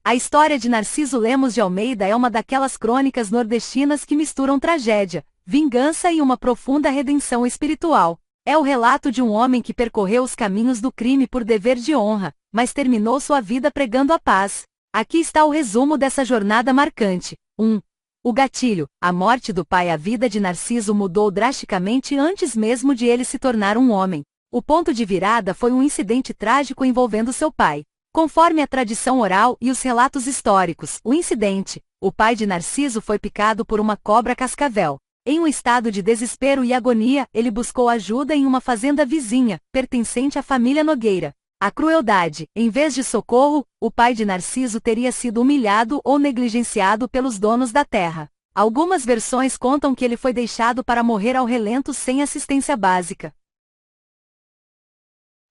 A história de Narciso Lemos de Almeida é uma daquelas crônicas nordestinas que misturam tragédia, vingança e uma profunda redenção espiritual. É o relato de um homem que percorreu os caminhos do crime por dever de honra, mas terminou sua vida pregando a paz. Aqui está o resumo dessa jornada marcante. 1. O gatilho, a morte do pai. A vida de Narciso mudou drasticamente antes mesmo de ele se tornar um homem. O ponto de virada foi um incidente trágico envolvendo seu pai. Conforme a tradição oral e os relatos históricos, o pai de Narciso foi picado por uma cobra cascavel. Em um estado de desespero e agonia, ele buscou ajuda em uma fazenda vizinha, pertencente à família Nogueira. A crueldade, em vez de socorro, o pai de Narciso teria sido humilhado ou negligenciado pelos donos da terra. Algumas versões contam que ele foi deixado para morrer ao relento sem assistência básica.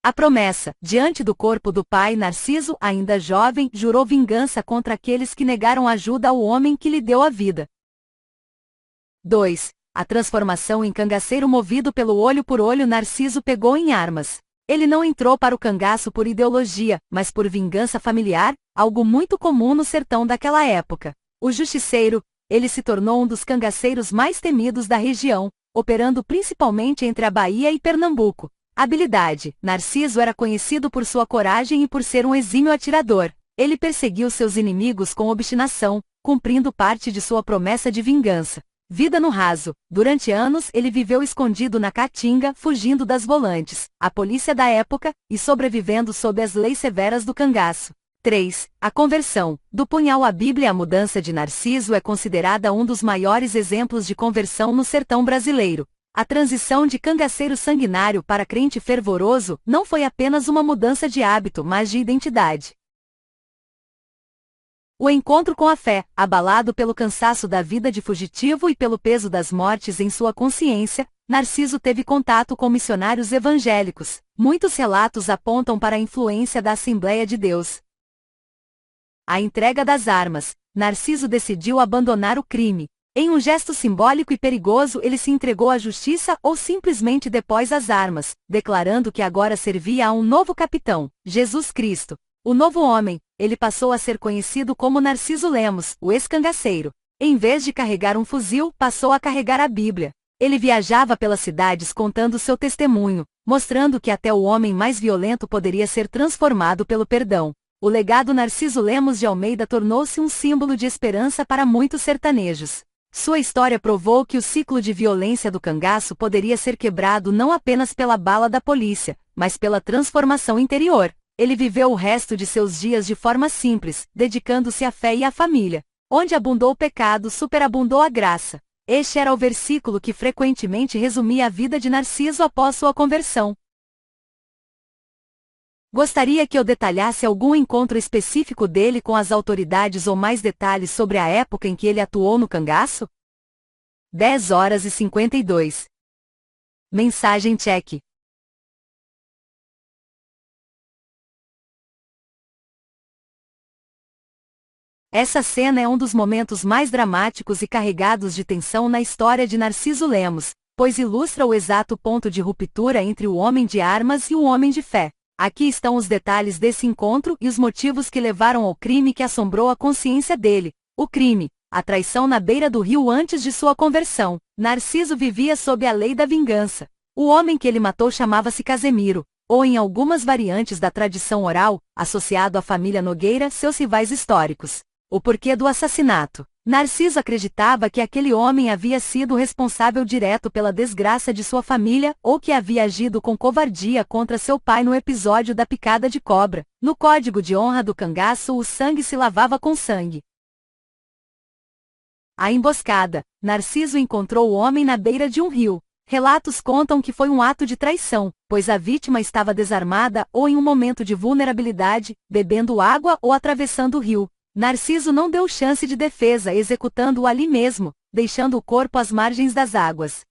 A promessa, diante do corpo do pai. Narciso, ainda jovem, jurou vingança contra aqueles que negaram ajuda ao homem que lhe deu a vida. 2. A transformação em cangaceiro. Movido pelo olho por olho, Narciso pegou em armas. Ele não entrou para o cangaço por ideologia, mas por vingança familiar, algo muito comum no sertão daquela época. O justiceiro, ele se tornou um dos cangaceiros mais temidos da região, operando principalmente entre a Bahia e Pernambuco. Habilidade. Narciso era conhecido por sua coragem e por ser um exímio atirador. Ele perseguiu seus inimigos com obstinação, cumprindo parte de sua promessa de vingança. Vida no raso. Durante anos ele viveu escondido na Caatinga, fugindo das volantes, a polícia da época, e sobrevivendo sob as leis severas do cangaço. 3. A conversão. Do punhal à Bíblia. A mudança de Narciso é considerada um dos maiores exemplos de conversão no sertão brasileiro. A transição de cangaceiro sanguinário para crente fervoroso não foi apenas uma mudança de hábito, mas de identidade. O encontro com a fé, abalado pelo cansaço da vida de fugitivo e pelo peso das mortes em sua consciência, Narciso teve contato com missionários evangélicos. Muitos relatos apontam para a influência da Assembleia de Deus. A entrega das armas. Narciso decidiu abandonar o crime. Em um gesto simbólico e perigoso, ele se entregou à justiça ou simplesmente depôs as armas, declarando que agora servia a um novo capitão, Jesus Cristo. O novo homem, ele passou a ser conhecido como Narciso Lemos, o ex-cangaceiro. Em vez de carregar um fuzil, passou a carregar a Bíblia. Ele viajava pelas cidades contando seu testemunho, mostrando que até o homem mais violento poderia ser transformado pelo perdão. O legado Narciso Lemos de Almeida tornou-se um símbolo de esperança para muitos sertanejos. Sua história provou que o ciclo de violência do cangaço poderia ser quebrado não apenas pela bala da polícia, mas pela transformação interior. Ele viveu o resto de seus dias de forma simples, dedicando-se à fé e à família. Onde abundou o pecado, superabundou a graça. Este era o versículo que frequentemente resumia a vida de Narciso após sua conversão. Gostaria que eu detalhasse algum encontro específico dele com as autoridades ou mais detalhes sobre a época em que ele atuou no cangaço? 10h52. Mensagem check. Essa cena é um dos momentos mais dramáticos e carregados de tensão na história de Narciso Lemos, pois ilustra o exato ponto de ruptura entre o homem de armas e o homem de fé. Aqui estão os detalhes desse encontro e os motivos que levaram ao crime que assombrou a consciência dele. O crime, a traição na beira do rio antes de sua conversão. Narciso vivia sob a lei da vingança. O homem que ele matou chamava-se Casemiro, ou em algumas variantes da tradição oral, associado à família Nogueira, seus rivais históricos. O porquê do assassinato. Narciso acreditava que aquele homem havia sido responsável direto pela desgraça de sua família ou que havia agido com covardia contra seu pai no episódio da picada de cobra. No código de honra do cangaço, o sangue se lavava com sangue. A emboscada. Narciso encontrou o homem na beira de um rio. Relatos contam que foi um ato de traição, pois a vítima estava desarmada ou em um momento de vulnerabilidade, bebendo água ou atravessando o rio. Narciso não deu chance de defesa, executando-o ali mesmo, deixando o corpo às margens das águas.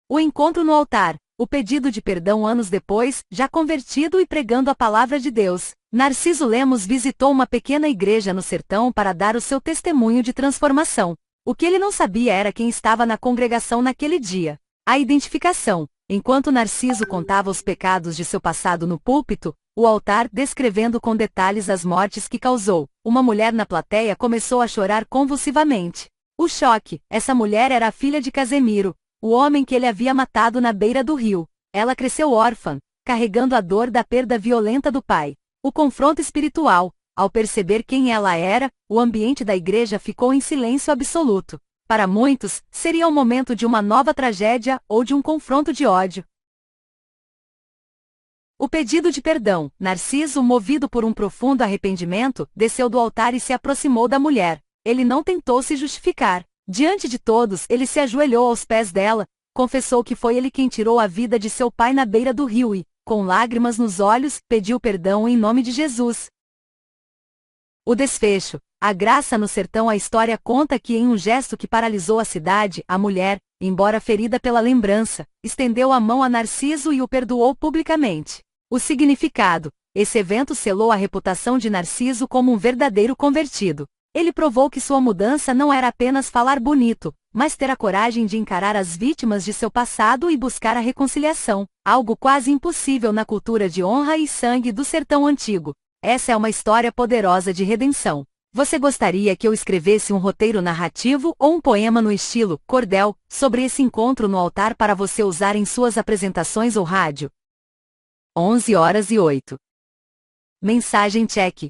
O encontro no altar. O pedido de perdão anos depois, já convertido e pregando a palavra de Deus. Narciso Lemos visitou uma pequena igreja no sertão para dar o seu testemunho de transformação. O que ele não sabia era quem estava na congregação naquele dia. A identificação. Enquanto Narciso contava os pecados de seu passado no púlpito, o altar descrevendo com detalhes as mortes que causou. Uma mulher na plateia começou a chorar convulsivamente. O choque: essa mulher era a filha de Casemiro, o homem que ele havia matado na beira do rio. Ela cresceu órfã, carregando a dor da perda violenta do pai. O confronto espiritual: ao perceber quem ela era, o ambiente da igreja ficou em silêncio absoluto. Para muitos, seria o momento de uma nova tragédia ou de um confronto de ódio. O pedido de perdão. Narciso, movido por um profundo arrependimento, desceu do altar e se aproximou da mulher. Ele não tentou se justificar. Diante de todos, ele se ajoelhou aos pés dela, confessou que foi ele quem tirou a vida de seu pai na beira do rio e, com lágrimas nos olhos, pediu perdão em nome de Jesus. O desfecho. A graça no sertão. A história conta que em um gesto que paralisou a cidade, a mulher, embora ferida pela lembrança, estendeu a mão a Narciso e o perdoou publicamente. O significado: esse evento selou a reputação de Narciso como um verdadeiro convertido. Ele provou que sua mudança não era apenas falar bonito, mas ter a coragem de encarar as vítimas de seu passado e buscar a reconciliação, algo quase impossível na cultura de honra e sangue do sertão antigo. Essa é uma história poderosa de redenção. Você gostaria que eu escrevesse um roteiro narrativo ou um poema no estilo cordel sobre esse encontro no altar para você usar em suas apresentações ou rádio? 11h08. Mensagem check.